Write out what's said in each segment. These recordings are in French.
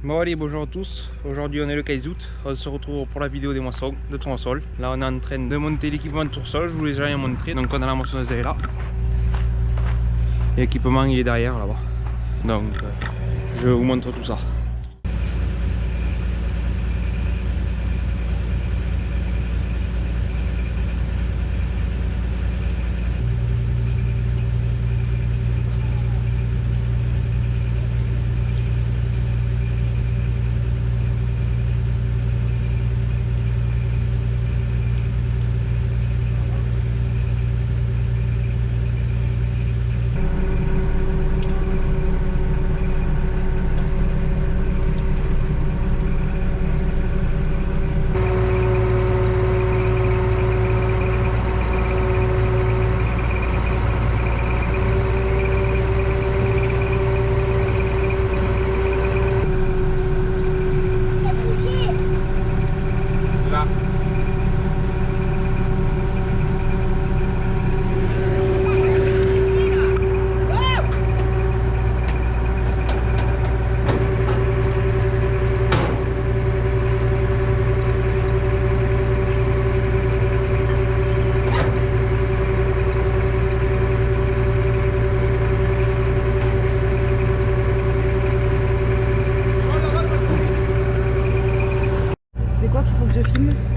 Bon allez, bonjour à tous, aujourd'hui on est le 15 août, on se retrouve pour la vidéo des moissons de tournesol. Là on est en train de monter l'équipement de tournesol, je vous l'ai déjà montré, donc on a la moissonneuse est là. L'équipement il est derrière là-bas, donc je vous montre tout ça.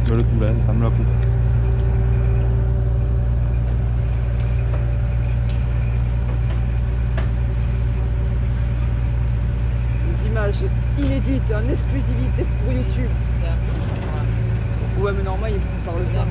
Le poulain, ça me l'a coupé. Des images inédites en exclusivité pour YouTube. Ouais mais normal il parle bien.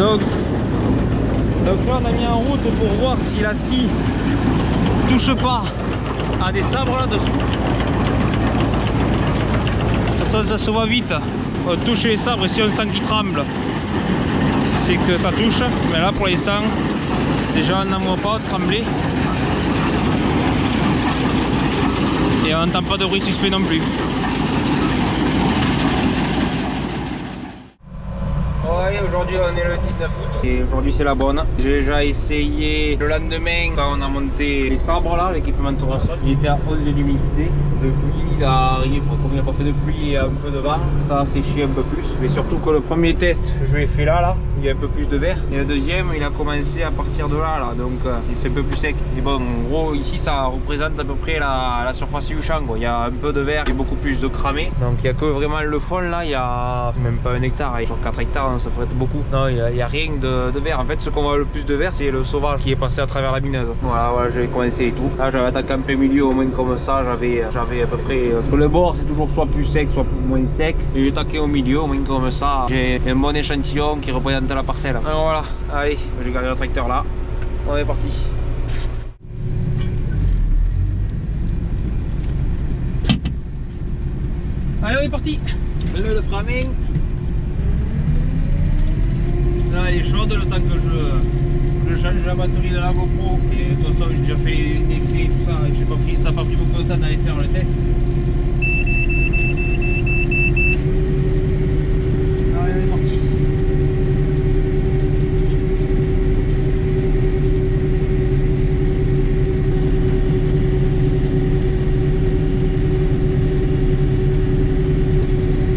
Donc là on a mis en route pour voir si la scie touche pas à des sabres là-dessous. De toute façon ça se voit vite, on touche les sabres et si on sent qu'ils tremblent c'est que ça touche, mais là pour l'instant déjà on n'en voit pas trembler et on n'entend pas de bruit suspect non plus. Ouais, aujourd'hui on est le 19 août et aujourd'hui c'est la bonne. J'ai déjà essayé le lendemain quand on a monté les sabres là, l'équipement de tournesol. Il était à 11 d'humidité. Le pluie il a arrivé, comme il n'y a pas fait de pluie et un peu de vent, ça a séché un peu plus. Mais surtout que le premier test je l'ai fait là, il y a un peu plus de verre. Et le deuxième il a commencé à partir de là, donc c'est un peu plus sec. Et bon, en gros ici ça représente à peu près la surface du champ quoi. Il y a un peu de verre et beaucoup plus de cramé. Donc il n'y a que vraiment le fond là, il n'y a même pas 1 hectare. Sur 4 hectares ça ferait beaucoup. Non, il n'y a rien de verre. En fait ce qu'on voit le plus de verre c'est le sauvage qui est passé à travers la mineuse. Voilà, j'avais commencé et tout. Là j'avais attaqué un peu milieu au moins comme ça, j'avais à peu près. Parce que le bord c'est toujours soit plus sec soit moins sec. Et j'ai attaqué au milieu au moins comme ça. J'ai un bon échantillon qui représente la parcelle. Alors voilà, allez, j'ai gardé le tracteur là. On est parti. Allez, on est parti. Le Framing. Là elle est chaude le temps que je change la batterie de la GoPro et de toute façon j'ai déjà fait l'essai et tout ça et ça n'a pas pris beaucoup de temps d'aller faire le test. Allez, on est parti.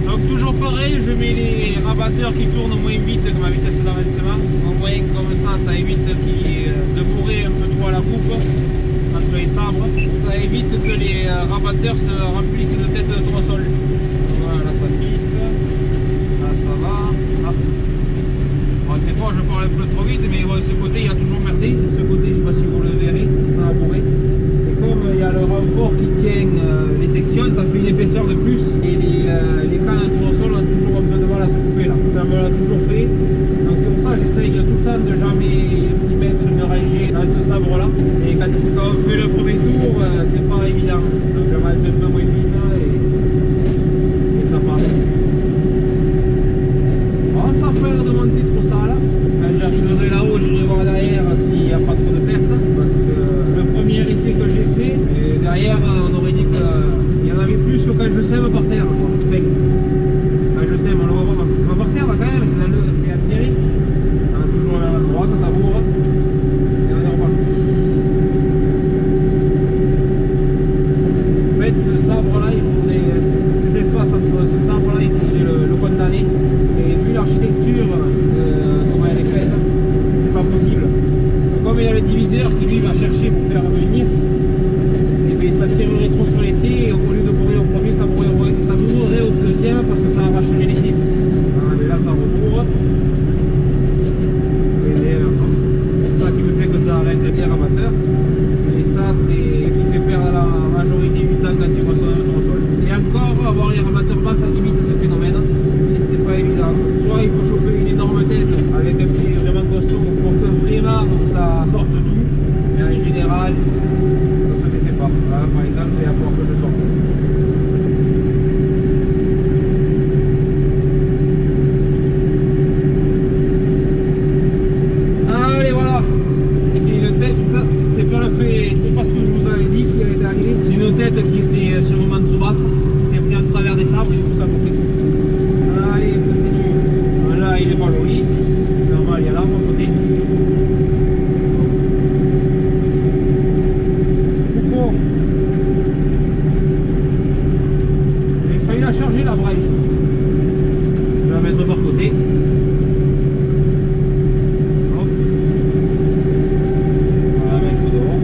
Donc toujours pareil, je mets les rabatteurs qui tournent au moins vite avec ma vitesse d'avancement. En moyen comme ça évite de bourrer un peu trop à la coupe entre les sabres. Ça évite que les rabatteurs se remplissent de tête de tournesol. Voilà, compresseur de plus et les cannes de tournesol ont toujours un peu de mal à se couper là. Ça me l'a toujours fait. Donc c'est pour ça que j'essaye tout le temps de jamais y mettre une rangée dans ce sabre là. Et quand on fait le premier tour, c'est pas évident. Donc je m'avance un peu moins vite là, et ça passe. Alors ça a peur de monter trop ça là. Quand j'arriverai là-haut, j'irai voir derrière s'il n'y a pas trop de pertes. Parce que le premier essai que j'ai fait, et derrière on aurait dit qu'il y en avait plus que quand je sème par terre. Enfin, quand je sème, on le revoit parce que c'est pas par terre là, quand même, c'est atterri. On a toujours vers la droite, ça bourre. Et on est reparti. En fait, ce sabre là, cet espace entre ce sabre là, il faudrait le condamner. Et vu l'architecture, comment elle est faite, c'est pas possible. Comme il y a le diviseur qui lui va chercher pour faire revenir, et bien ça tirerait trop sur les pieds et au lieu de bourrer au premier, ça bourrerait au deuxième parce que ça arracherait les pieds. Ah, mais là ça rebourre. C'est ça qui me fait que ça arrête de l'air amateur. Et ça c'est qui fait perdre la majorité du temps quand tu reçois un tournesol. Et encore, avoir l'air amateur bas, ça limite ce phénomène. Et c'est pas évident. Soit il faut choper une énorme tête avec un pied vraiment costaud pour que vraiment ça sorte tout. Mais en général, ça se fait pas. Là, par exemple, il va falloir que je sorte. Allez, voilà. C'était une tête, c'était pas le fait, c'était pas ce que je vous avais dit qui était arrivé. C'est une tête qui était sûrement trop basse, qui s'est pris en travers des sabres et tout ça pour. Allez, continue. Voilà, il est pas joli. Normal, il y a l'arbre à côté. Pourquoi? Il a failli la charger la braille. Je vais la mettre par côté. Hop. On va la mettre dehors.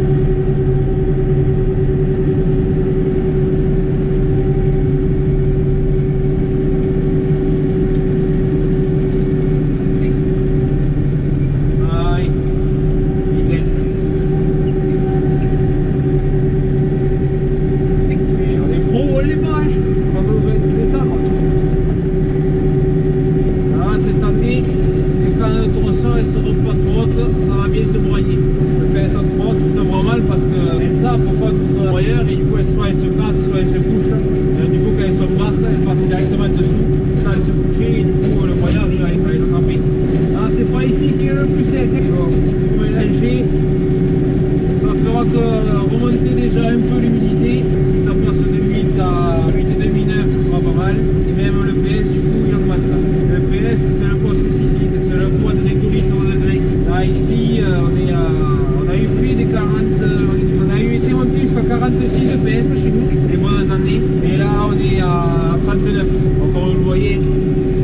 Remonter déjà un peu l'humidité, si ça passe de 8 à 8,5, 9, ce sera pas mal. Et même le PS, du coup, il augmente là. Le PS, c'est le poids spécifique, c'est le poids de l'écoulite au degré. Là, ici, on a eu fait des 40, on a eu été monté jusqu'à 46 de PS chez nous, les bonnes années. Et là, on est à 39. Donc, comme vous le voyez,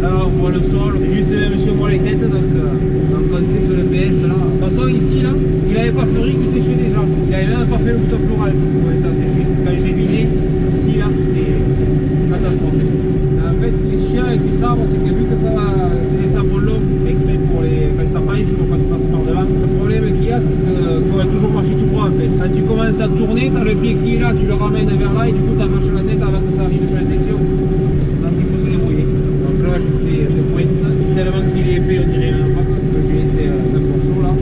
là, on voit le sol, c'est juste monsieur voit les têtes, donc on sait que le PS, là. De toute façon, ici, là, il n'avait pas fleuri, il séchait déjà. Il n'avait même pas fait le bouton floral. Ouais, ça séché. Quand j'ai vidé, ici, là, c'était catastrophe. En fait, ce qui est chiant avec ces sabres, c'est que vu que ça, c'est des sabres longs, exprès pour quand ça penche, pour pas qu'ils passent par devant. Le problème qu'il y a, c'est qu'il faut toujours marcher tout droit, en fait. Quand tu commences à tourner, tu as le pied qui est là, tu le ramènes vers là, et du coup, tu avances la tête avant que ça arrive sur la section. Donc, il faut se débrouiller. Donc là, je fais le point, tellement qu'il est épais, on dirait un pack, que j'ai fait un morceau là.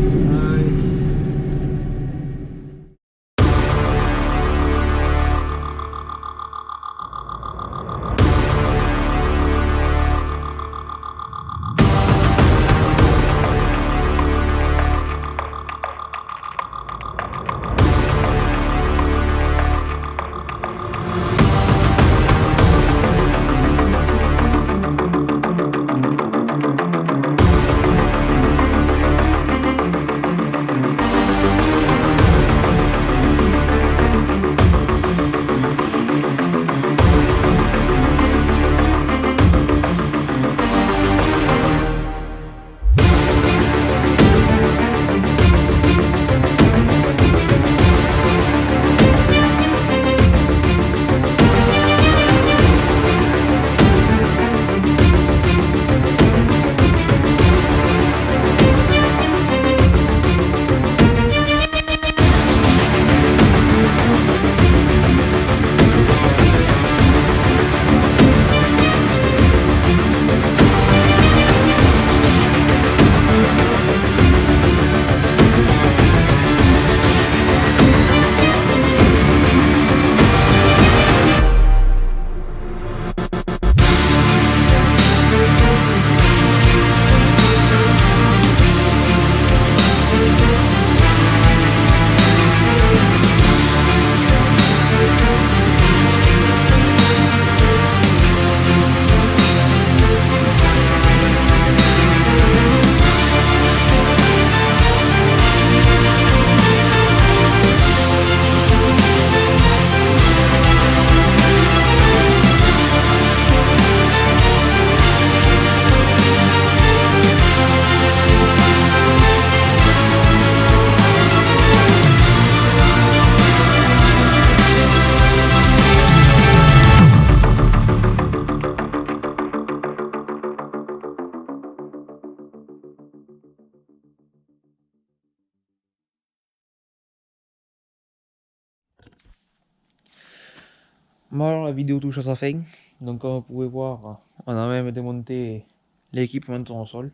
Bon alors la vidéo touche à sa fin, donc comme vous pouvez voir, on a même démonté l'équipement de tournesol.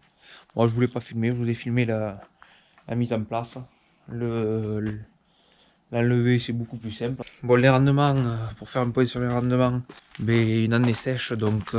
Moi je voulais pas filmer, je voulais filmer la mise en place. L'enlever c'est beaucoup plus simple. Bon les rendements, pour faire un point sur les rendements, une année sèche donc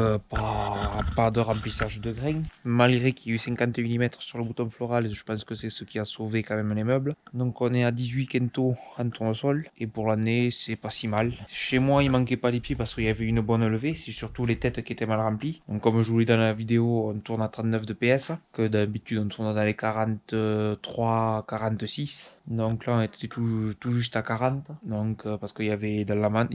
pas de remplissage de grains. Malgré qu'il y ait eu 50 mm sur le bouton floral, je pense que c'est ce qui a sauvé quand même les meubles. Donc on est à 18 quintaux en tournesol et pour l'année c'est pas si mal. Chez moi il manquait pas les pieds parce qu'il y avait une bonne levée, c'est surtout les têtes qui étaient mal remplies. Donc comme je vous l'ai dit dans la vidéo, on tourne à 39 de PS, que d'habitude on tourne dans les 43, 46. Donc là on était tout juste à 40, donc parce qu'il y avait dans l'enveloppe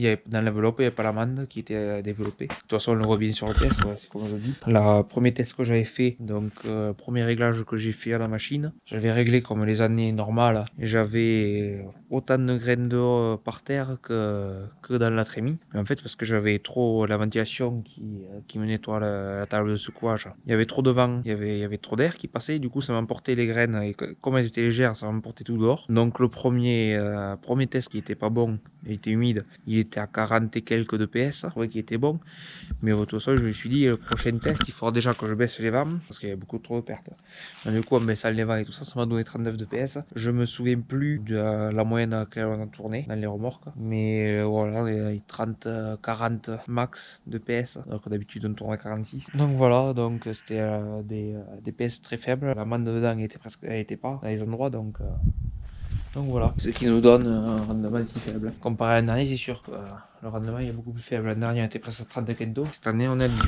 il n'y avait pas l'amande qui était développée. De toute façon on le voit bien sur le test, ouais, c'est comme je dis. Le premier test que j'avais fait, donc premier réglage que j'ai fait à la machine, j'avais réglé comme les années normales et j'avais autant de graines d'eau par terre que dans la trémie. Mais en fait parce que j'avais trop la ventilation qui me nettoie la table de secouage. Il y avait trop de vent, il y avait trop d'air qui passait, du coup ça m'emportait les graines et comme elles étaient légères ça m'emportait tout dehors. Donc le premier test qui était pas bon, il était humide, il était à 40 et quelques de PS, je trouvais qu'il était bon. Mais au tout ça, je me suis dit, le prochain test, il faudra déjà que je baisse les vents, parce qu'il y avait beaucoup trop de pertes. Donc, du coup, en baissant les vents et tout ça, ça m'a donné 39 de PS. Je me souviens plus de la moyenne à laquelle on a tourné dans les remorques. Mais voilà, les 30, 40 max de PS. Alors d'habitude, on tourne à 46. Donc voilà, donc c'était des PS très faibles. La manne dedans elle était pas dans les endroits, donc voilà, ce qui nous donne un rendement si faible. Comparé à l'année dernière, c'est sûr que le rendement est beaucoup plus faible. L'année dernière, on était presque à 30 quintaux. Cette année, on est à 18,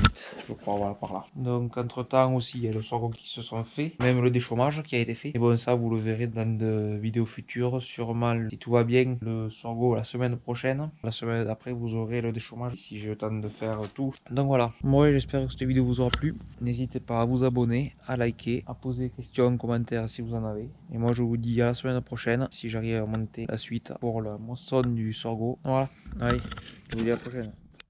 je crois, voilà, par là. Donc, entre temps aussi, il y a le sorgho qui se sont faits, même le déchômage qui a été fait. Et bon, ça, vous le verrez dans de vidéos futures. Sûrement, si tout va bien, le sorgho la semaine prochaine. La semaine d'après, vous aurez le déchômage si j'ai le temps de faire tout. Donc voilà. Moi, j'espère que cette vidéo vous aura plu. N'hésitez pas à vous abonner, à liker, à poser des questions, commentaires si vous en avez. Et moi, je vous dis à la semaine prochaine si j'arrive à monter la suite pour la moisson du sorgho. Voilà, allez, je vous dis à la prochaine.